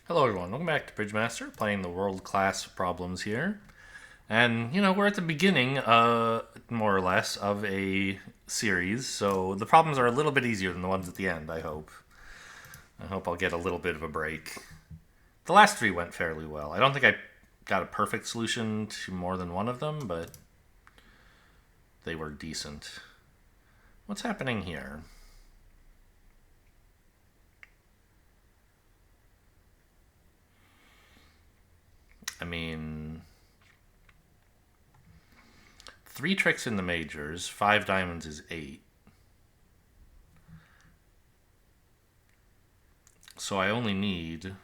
Hello everyone, welcome back to Bridgemaster, playing the world-class problems here. And, we're at the beginning, more or less, of a series, so the problems are a little bit easier than the ones at the end, I hope. I hope I'll get a little bit of a break. The last three went fairly well. I don't think I got a perfect solution to more than one of them, but they were decent. What's happening here? I mean, three tricks in the majors, 5 diamonds is 8. So I only need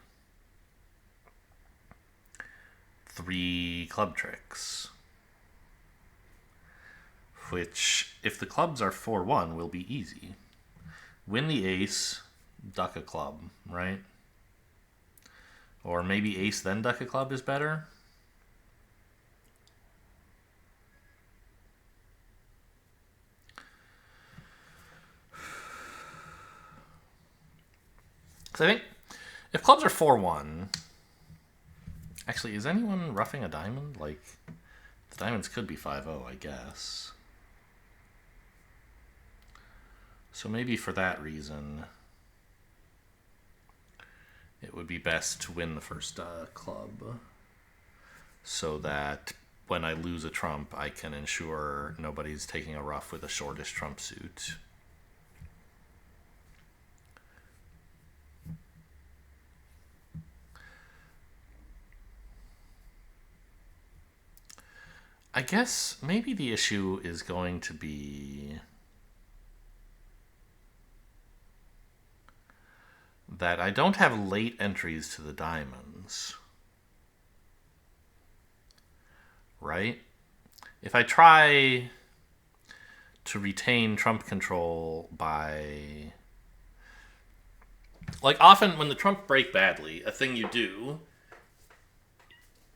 3 club tricks. Which, if the clubs are 4-1, will be easy. Win the ace, duck a club, right? Or maybe ace then duck a club is better. Because I think if clubs are 4-1, actually, is anyone roughing a diamond? Like, the diamonds could be 5-0, I guess. So maybe for that reason, it would be best to win the first club so that when I lose a trump, I can ensure nobody's taking a rough with a shortish trump suit. I guess maybe the issue is going to be that I don't have late entries to the diamonds. Right? If I try to retain trump control by... Like, often when the trump break badly, a thing you do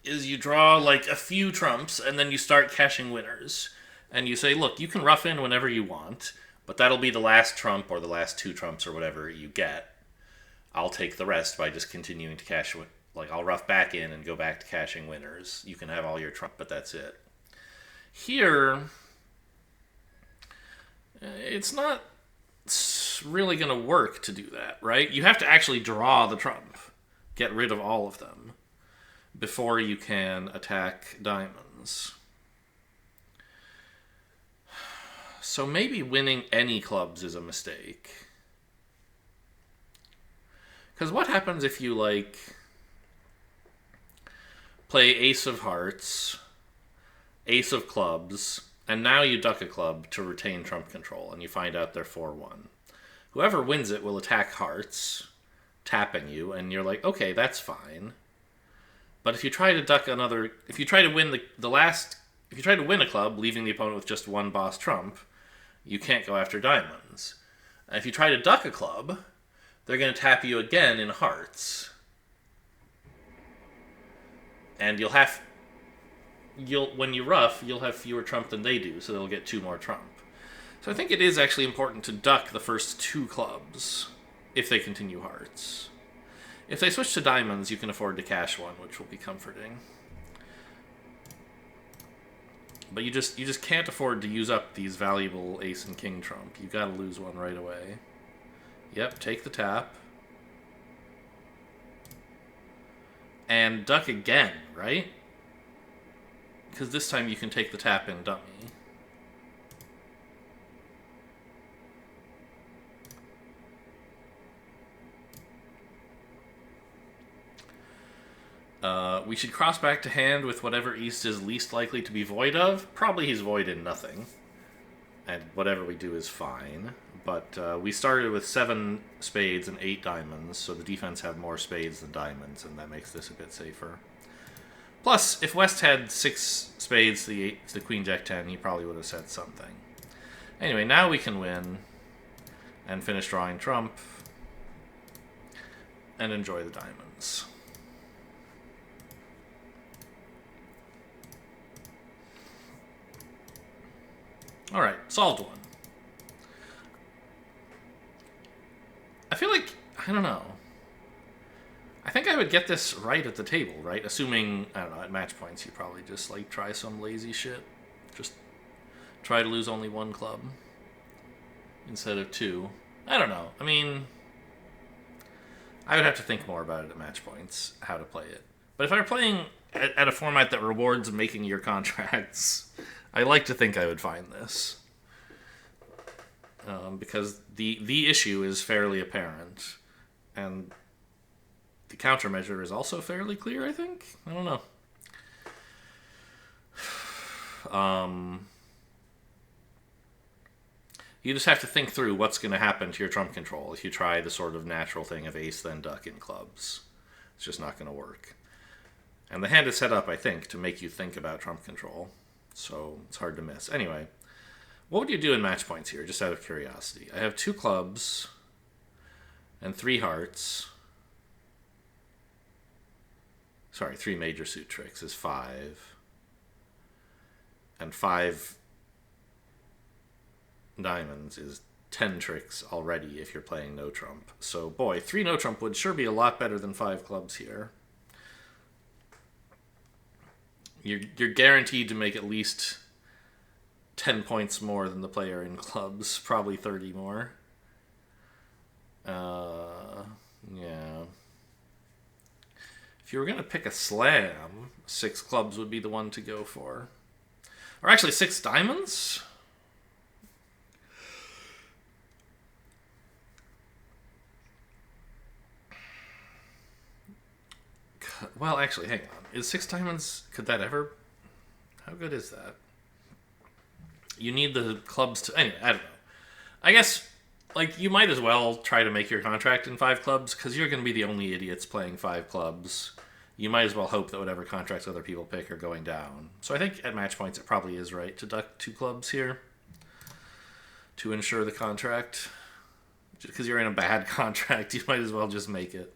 is you draw, like, a few trumps, and then you start cashing winners. And you say, look, you can rough in whenever you want, but that'll be the last trump or the last 2 trumps or whatever you get. I'll take the rest by just continuing to cash. Like, I'll rough back in and go back to cashing winners. You can have all your trump, but that's it. Here, it's not really going to work to do that, right? You have to actually draw the trump, get rid of all of them, before you can attack diamonds. So maybe winning any clubs is a mistake. Because what happens if you, like, play ace of hearts, ace of clubs, and now you duck a club to retain trump control, and you find out they're 4-1. Whoever wins it will attack hearts, tapping you, and you're like, okay, that's fine. But if you try to duck another... If you try to win the last... If you try to win a club, leaving the opponent with just 1 boss trump, you can't go after diamonds. And if you try to duck a club, they're going to tap you again in hearts. And when you rough, you'll have fewer trump than they do, so they'll get 2 more trump. So I think it is actually important to duck the first 2 clubs if they continue hearts. If they switch to diamonds, you can afford to cash 1, which will be comforting. But you just can't afford to use up these valuable ace and king trump. You gotta lose 1 right away. Yep, take the tap. And duck again, right? Because this time you can take the tap in dummy. We should cross back to hand with whatever East is least likely to be void of. Probably he's void in nothing. And whatever we do is fine. But we started with 7 spades and 8 diamonds, so the defense have more spades than diamonds, and that makes this a bit safer. Plus, if West had 6 spades to the Queen Jack 10, he probably would have said something. Anyway, now we can win and finish drawing trump and enjoy the diamonds. Alright, solved one. I feel like, I don't know. think I would get this right at the table, right? Assuming, I don't know, at match points, you probably just like try some lazy shit. Just try to lose only one club instead of two. I don't know. I mean, I would have to think more about it at match points, how to play it. But if I were playing at a format that rewards making your contracts, I like to think I would find this. Because the issue is fairly apparent. And the countermeasure is also fairly clear, I think? I don't know. You just have to think through what's going to happen to your trump control if you try the sort of natural thing of ace then duck in clubs. It's just not going to work. And the hand is set up, I think, to make you think about trump control. So it's hard to miss. Anyway, what would you do in match points here, just out of curiosity? I have 2 clubs and 3 hearts. Sorry, 3 major suit tricks is 5. And 5 diamonds is 10 tricks already if you're playing no trump. So, boy, 3 no trump would sure be a lot better than 5 clubs here. You're guaranteed to make at least 10 points more than the player in clubs, probably 30 more. Yeah. If you were going to pick a slam, 6 clubs would be the one to go for. Or actually 6 diamonds? Well, actually, hang on. Is 6 diamonds, could that ever... How good is that? You need the clubs to... Anyway, I don't know. I guess, like, you might as well try to make your contract in 5 clubs, because you're going to be the only idiots playing 5 clubs. You might as well hope that whatever contracts other people pick are going down. So I think at match points it probably is right to duck 2 clubs here to ensure the contract. Because you're in a bad contract, you might as well just make it.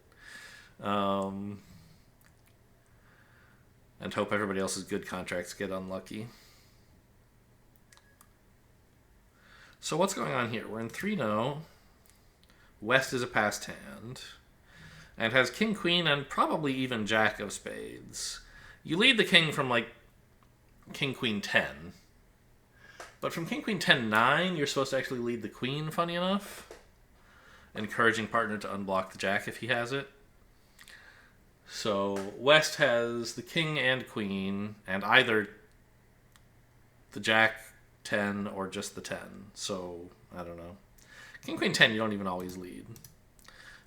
And hope everybody else's good contracts get unlucky. So what's going on here? We're in 3-0. West is a passed hand. And has king, queen, and probably even jack of spades. You lead the king from, like, king, queen, 10. But from king, queen, 10, 9, you're supposed to actually lead the queen, funny enough. Encouraging partner to unblock the jack if he has it. So West has the king and queen, and either the jack 10 or just the 10. So, I don't know. King, queen, 10 you don't even always lead.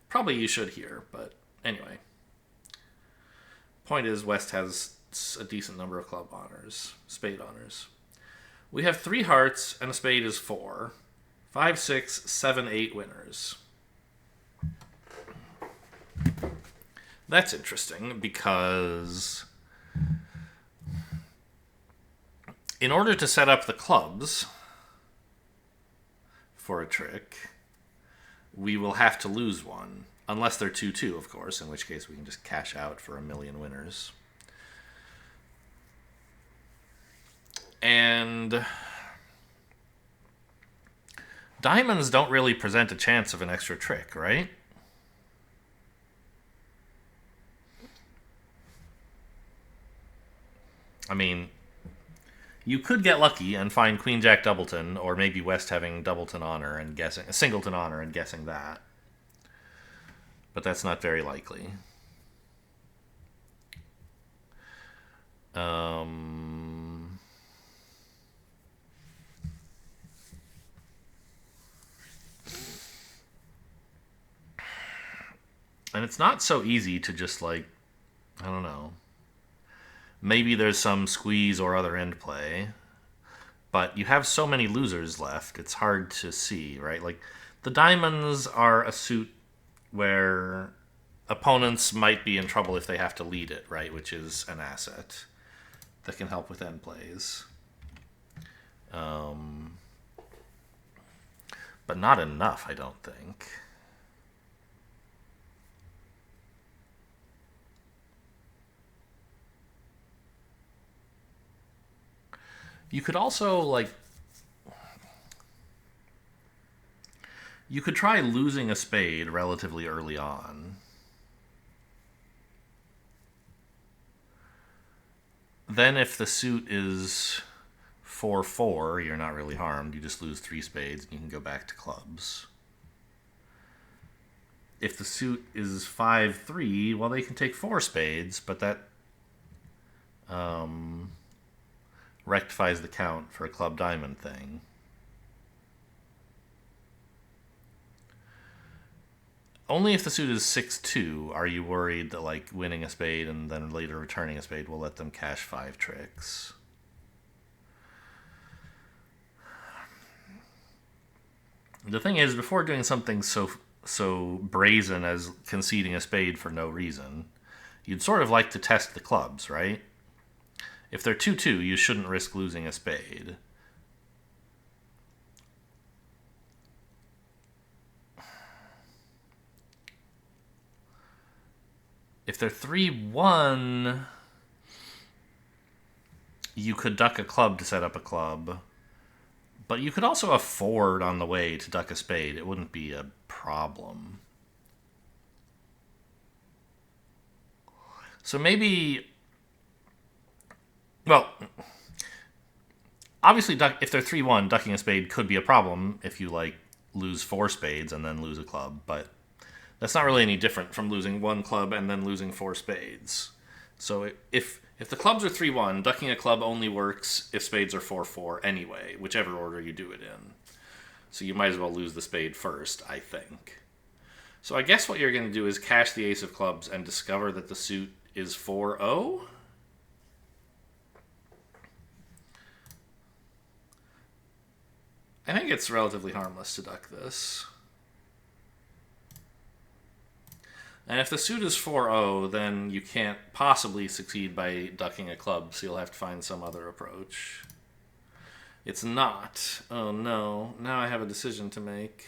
Probably you should here, but anyway. Point is, West has a decent number of club honors, spade honors. We have 3 hearts, and a spade is 4. 5, 6, 7, 8 winners. That's interesting, because in order to set up the clubs for a trick, we will have to lose one. Unless they're 2-2, of course, in which case we can just cash out for 1,000,000 winners. And diamonds don't really present a chance of an extra trick, right? I mean, you could get lucky and find Queen Jack Doubleton, or maybe West having Doubleton honor and guessing Singleton honor and guessing that. But that's not very likely. And it's not so easy to just, like, I don't know. Maybe there's some squeeze or other end play. But you have so many losers left, it's hard to see, right? Like, the diamonds are a suit where opponents might be in trouble if they have to lead it, right? Which is an asset that can help with end plays. But not enough, I don't think. You could also, like... You could try losing a spade relatively early on. Then if the suit is 4-4, you're not really harmed. You just lose 3 spades and you can go back to clubs. If the suit is 5-3, well, they can take 4 spades, but that rectifies the count for a club diamond thing. Only if the suit is 6-2 are you worried that like winning a spade and then later returning a spade will let them cash 5 tricks. The thing is, before doing something so brazen as conceding a spade for no reason, you'd sort of like to test the clubs, right? If they're 2-2, you shouldn't risk losing a spade. If they're 3-1, you could duck a club to set up a club. But you could also afford on the way to duck a spade. It wouldn't be a problem. So maybe... Well, obviously, if they're 3-1, ducking a spade could be a problem if you, like, lose 4 spades and then lose a club. But that's not really any different from losing 1 club and then losing 4 spades. So if the clubs are 3-1, ducking a club only works if spades are 4-4 anyway, whichever order you do it in. So you might as well lose the spade first, I think. So I guess what you're going to do is cash the ace of clubs and discover that the suit is 4-0? I think it's relatively harmless to duck this. And if the suit is 4-0, then you can't possibly succeed by ducking a club, so you'll have to find some other approach. It's not. Oh no, now I have a decision to make.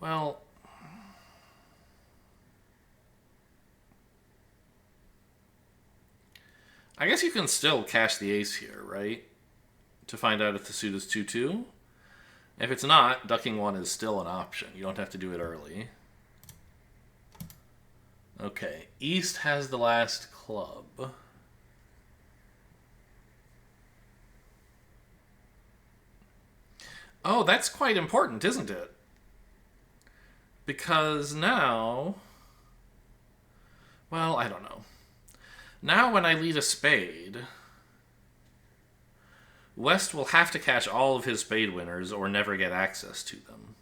Well, I guess you can still cash the ace here, right? To find out if the suit is 2-2. If it's not, ducking 1 is still an option. You don't have to do it early. Okay, East has the last club. Oh, that's quite important, isn't it? Because now... Well, I don't know. Now when I lead a spade, West will have to cash all of his spade winners or never get access to them.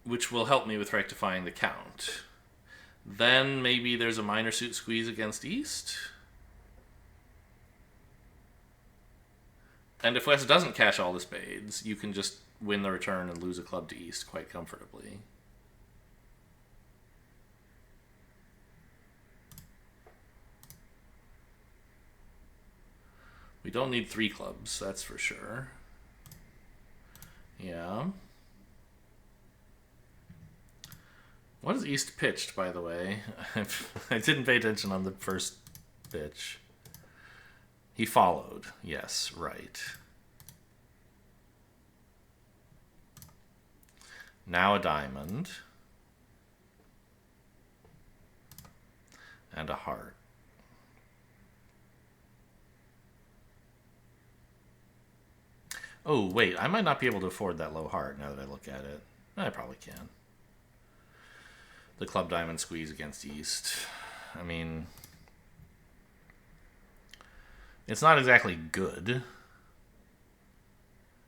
Which will help me with rectifying the count. Then maybe there's a minor suit squeeze against East. And if West doesn't cash all the spades, you can just win the return and lose a club to East quite comfortably. We don't need 3 clubs, that's for sure. Yeah. What is East pitched, by the way? I didn't pay attention on the first pitch. He followed. Yes, right. Now a diamond. And a heart. Oh, wait, I might not be able to afford that low heart now that I look at it. I probably can. The club diamond squeeze against East. I mean, it's not exactly good.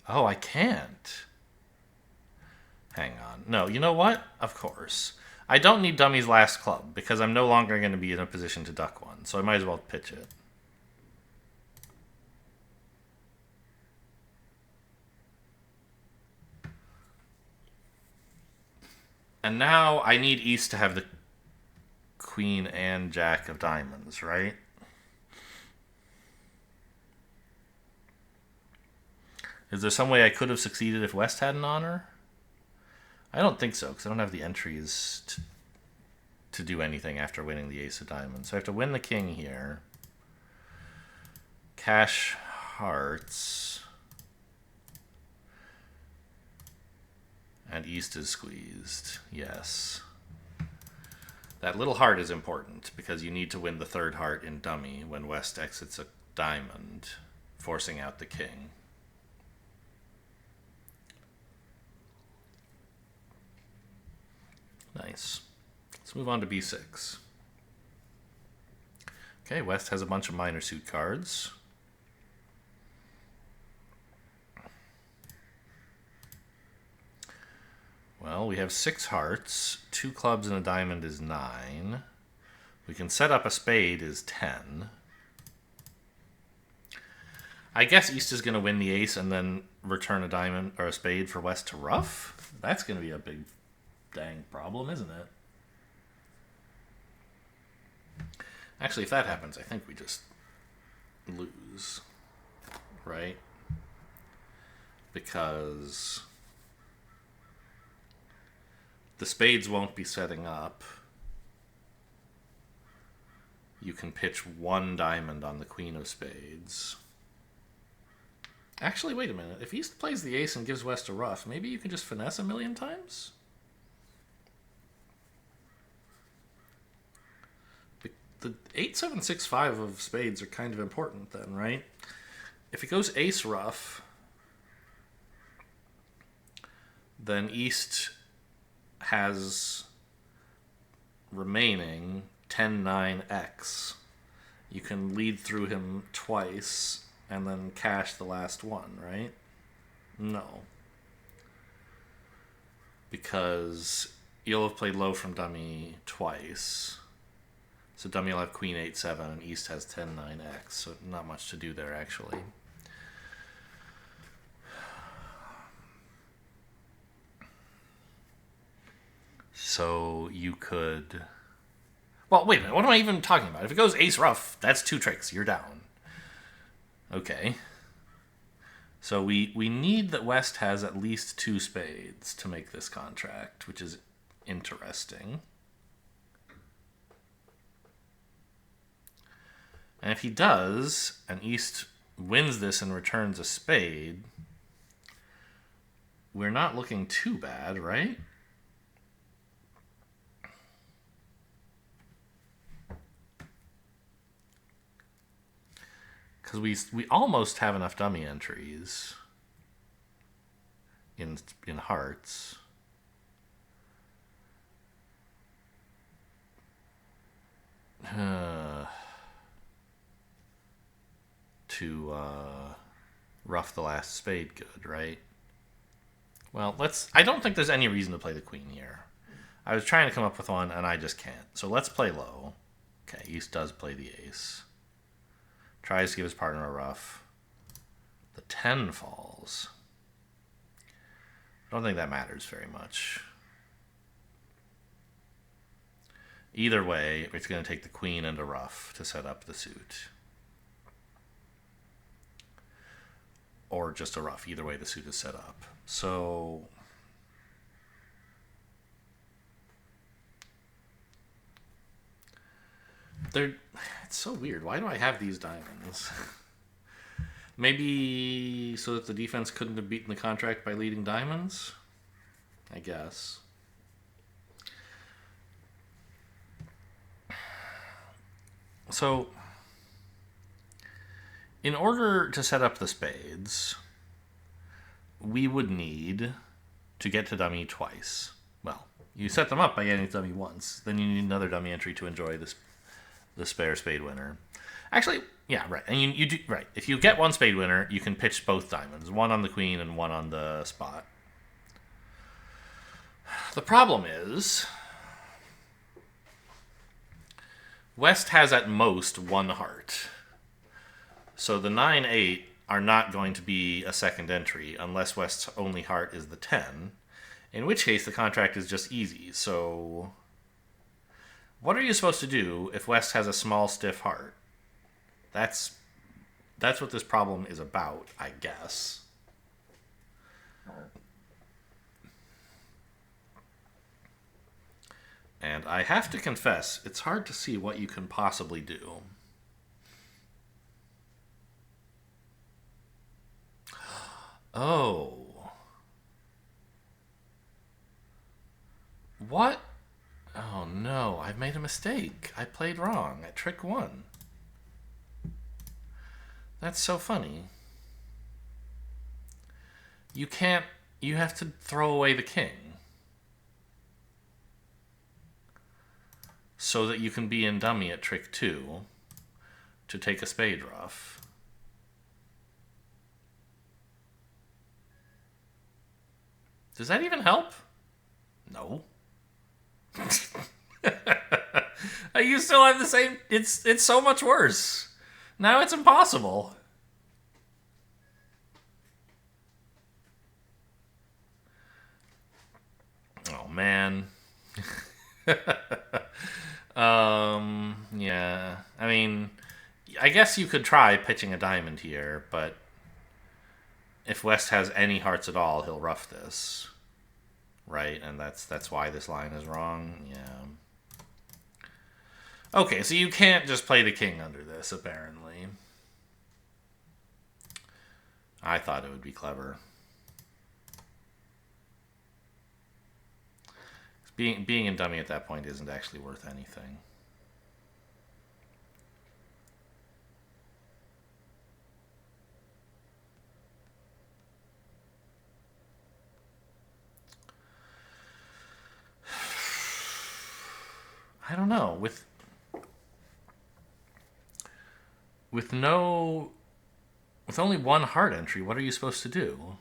Oh, I can't. Hang on. No, you know what? Of course. I don't need Dummy's last club because I'm no longer going to be in a position to duck one, so I might as well pitch it. And now I need East to have the Queen and Jack of diamonds, right? Is there some way I could have succeeded if West had an honor? I don't think so, because I don't have the entries to do anything after winning the ace of diamonds. So I have to win the king here. Cash hearts. And east is squeezed. Yes. That little heart is important, because you need to win the third heart in dummy when west exits a diamond, forcing out the king. Nice. Let's move on to B6. Okay, west has a bunch of minor suit cards. Well, we have 6 hearts. 2 clubs and a diamond is 9. We can set up a spade is 10. I guess east is going to win the ace and then return a diamond or a spade for west to ruff. That's going to be a big dang problem, isn't it? Actually, if that happens, I think we just lose, right? Because the spades won't be setting up. You can pitch 1 diamond on the queen of spades. Actually, wait a minute. If east plays the ace and gives west a ruff, maybe you can just finesse a million times? The 8, 7, 6, 5 of spades are kind of important then, right? If it goes ace ruff, then east has remaining 10-9-X. You can lead through him twice and then cash the last one, right? No. Because you'll have played low from dummy twice. So dummy will have queen 8-7 and east has 10-9-X. So not much to do there, actually. So you could... Well, wait a minute. What am I even talking about? If it goes ace ruff, that's 2 tricks. You're down. Okay. So we need that west has at least 2 spades to make this contract, which is interesting. And if he does, and east wins this and returns a spade, we're not looking too bad, right? Because we almost have enough dummy entries in hearts. To rough the last spade good, right? Well, I don't think there's any reason to play the queen here. I was trying to come up with one, and I just can't. So let's play low. Okay, east does play the ace. Tries to give his partner a ruff. The 10 falls. I don't think that matters very much. Either way, it's going to take the queen and a ruff to set up the suit. Or just a ruff. Either way, the suit is set up. So... it's so weird. Why do I have these diamonds? Maybe so that the defense couldn't have beaten the contract by leading diamonds? I guess. So, in order to set up the spades, we would need to get to dummy twice. Well, you set them up by getting to dummy once. Then you need another dummy entry to enjoy the spare spade winner. Actually, yeah, right. And you do right. If you get one spade winner, you can pitch both diamonds, one on the queen and one on the spot. The problem is west has at most 1 heart. So the 9-8 are not going to be a second entry unless west's only heart is the 10, in which case the contract is just easy. So what are you supposed to do if west has a small stiff heart? That's what this problem is about, I guess. hand. I have to confess, it's hard to see what you can possibly do. Oh. What? Oh no, I've made a mistake. I played wrong at trick 1. That's so funny. You can't... You have to throw away the king. So that you can be in dummy at trick 2 to take a spade ruff. Does that even help? No. You still have the same... It's so much worse. Now it's impossible. Oh, man. Yeah. I mean, I guess you could try pitching a diamond here, but if West has any hearts at all, he'll rough this. Right? And that's why this line is wrong. Yeah. Okay, so you can't just play the king under this, apparently. I thought it would be clever. Being in dummy at that point isn't actually worth anything. I don't know. With only one heart entry, what are you supposed to do?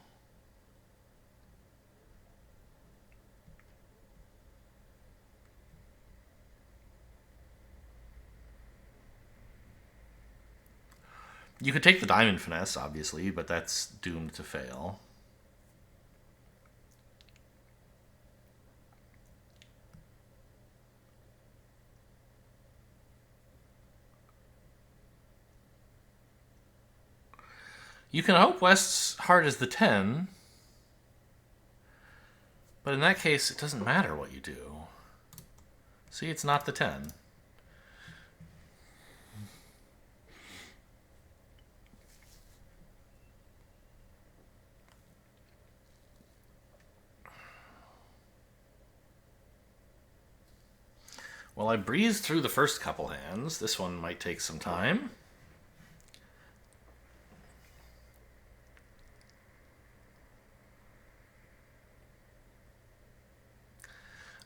You could take the diamond finesse, obviously, but that's doomed to fail. You can hope West's heart is the 10, but in that case, it doesn't matter what you do. See, it's not the 10. Well, I breezed through the first couple hands. This one might take some time.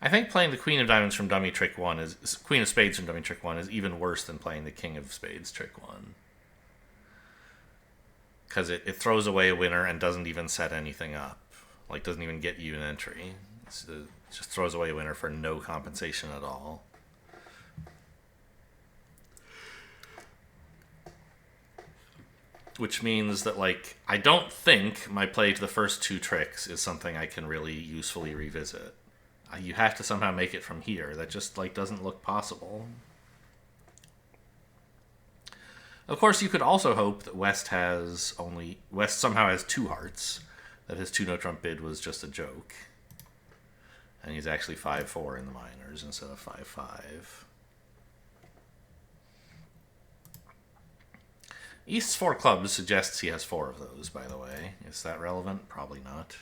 I think playing the Queen of Diamonds from dummy trick 1 is... Queen of Spades from dummy trick 1 is even worse than playing the King of Spades trick 1. Because it throws away a winner and doesn't even set anything up. Like, doesn't even get you an entry. It just throws away a winner for no compensation at all. Which means that, like, I don't think my play to the first 2 tricks is something I can really usefully revisit. You have to somehow make it from here. That just, like, doesn't look possible. Of course, you could also hope that West somehow has 2 hearts. That his 2-no trump bid was just a joke. And he's actually 5-4 in the minors instead of 5-5. East's 4 clubs suggests he has 4 of those, by the way. Is that relevant? Probably not.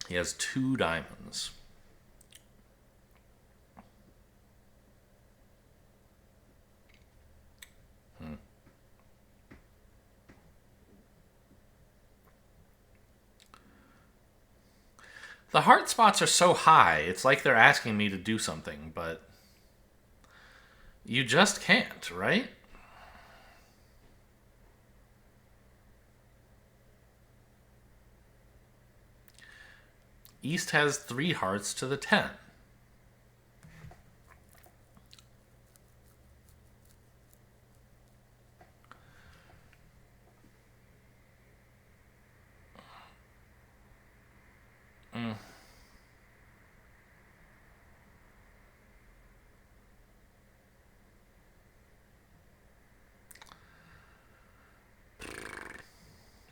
He has 2 diamonds. The heart spots are so high, it's like they're asking me to do something, but you just can't, right? East has 3 hearts to the 10.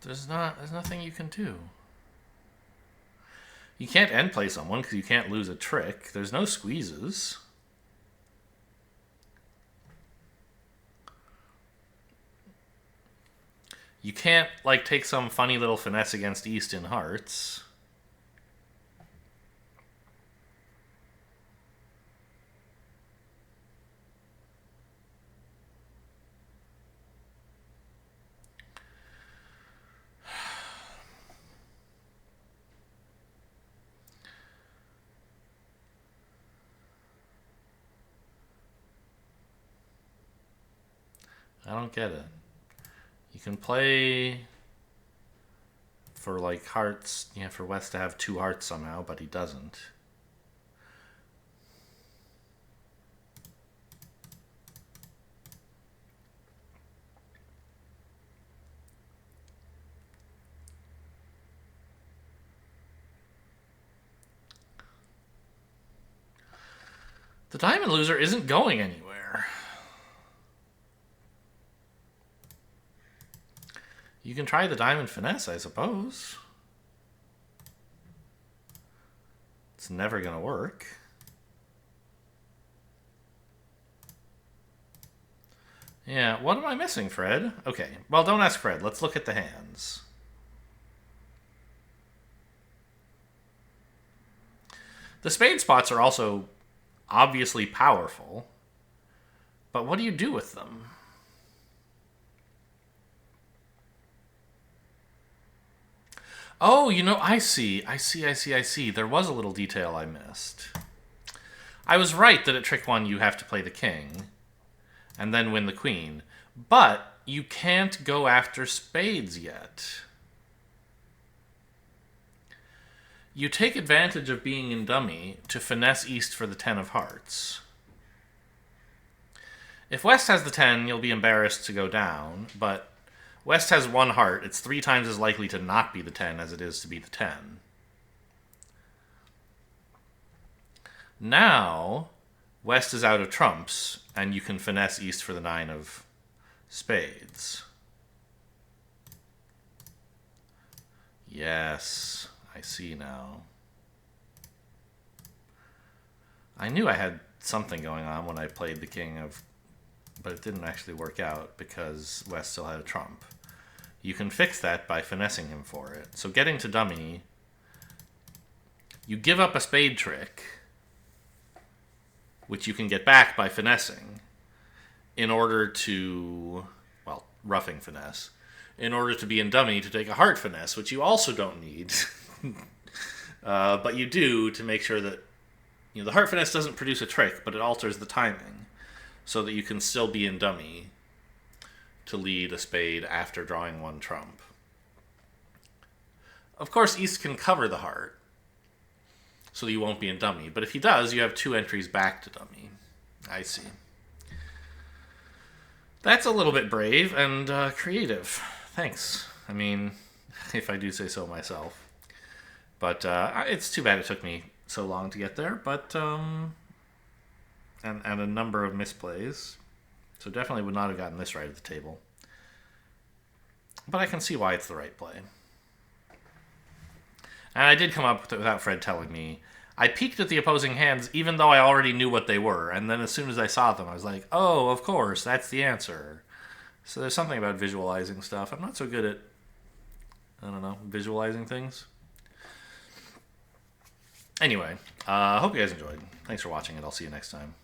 There's nothing you can do. You can't end play someone because you can't lose a trick. There's no squeezes. You can't, like, take some funny little finesse against East in hearts. I don't get it. You can play for, like, hearts. Yeah, for West to have 2 hearts somehow, but he doesn't. The diamond loser isn't going anywhere. You can try the diamond finesse, I suppose. It's never going to work. Yeah, what am I missing, Fred? Okay, well, don't ask Fred. Let's look at the hands. The spade spots are also obviously powerful, but what do you do with them? Oh, you know, I see. There was a little detail I missed. I was right that at trick 1 you have to play the king and then win the queen, but you can't go after spades yet. You take advantage of being in dummy to finesse East for the 10 of hearts. If West has the 10, you'll be embarrassed to go down, but West has 1 heart. It's 3 times as likely to not be the 10 as it is to be the 10. Now, West is out of trumps, and you can finesse East for the 9 of spades. Yes, I see now. I knew I had something going on when I played the king of... but it didn't actually work out because West still had a trump. You can fix that by finessing him for it. So getting to dummy, you give up a spade trick, which you can get back by finessing, in order to, well, roughing finesse, in order to be in dummy to take a heart finesse, which you also don't need. But you do to make sure that, you know, the heart finesse doesn't produce a trick, but it alters the timing so that you can still be in dummy to lead a spade after drawing 1 trump. Of course, East can cover the heart, so that you won't be in dummy. But if he does, you have 2 entries back to dummy. I see. That's a little bit brave and creative. Thanks. I mean, if I do say so myself. But it's too bad it took me so long to get there. But and a number of misplays. So definitely would not have gotten this right at the table. But I can see why it's the right play. And I did come up with it without Fred telling me. I peeked at the opposing hands even though I already knew what they were. And then as soon as I saw them, I was like, oh, of course, that's the answer. So there's something about visualizing stuff. I'm not so good at, I don't know, visualizing things. Anyway, I hope you guys enjoyed. Thanks for watching, and I'll see you next time.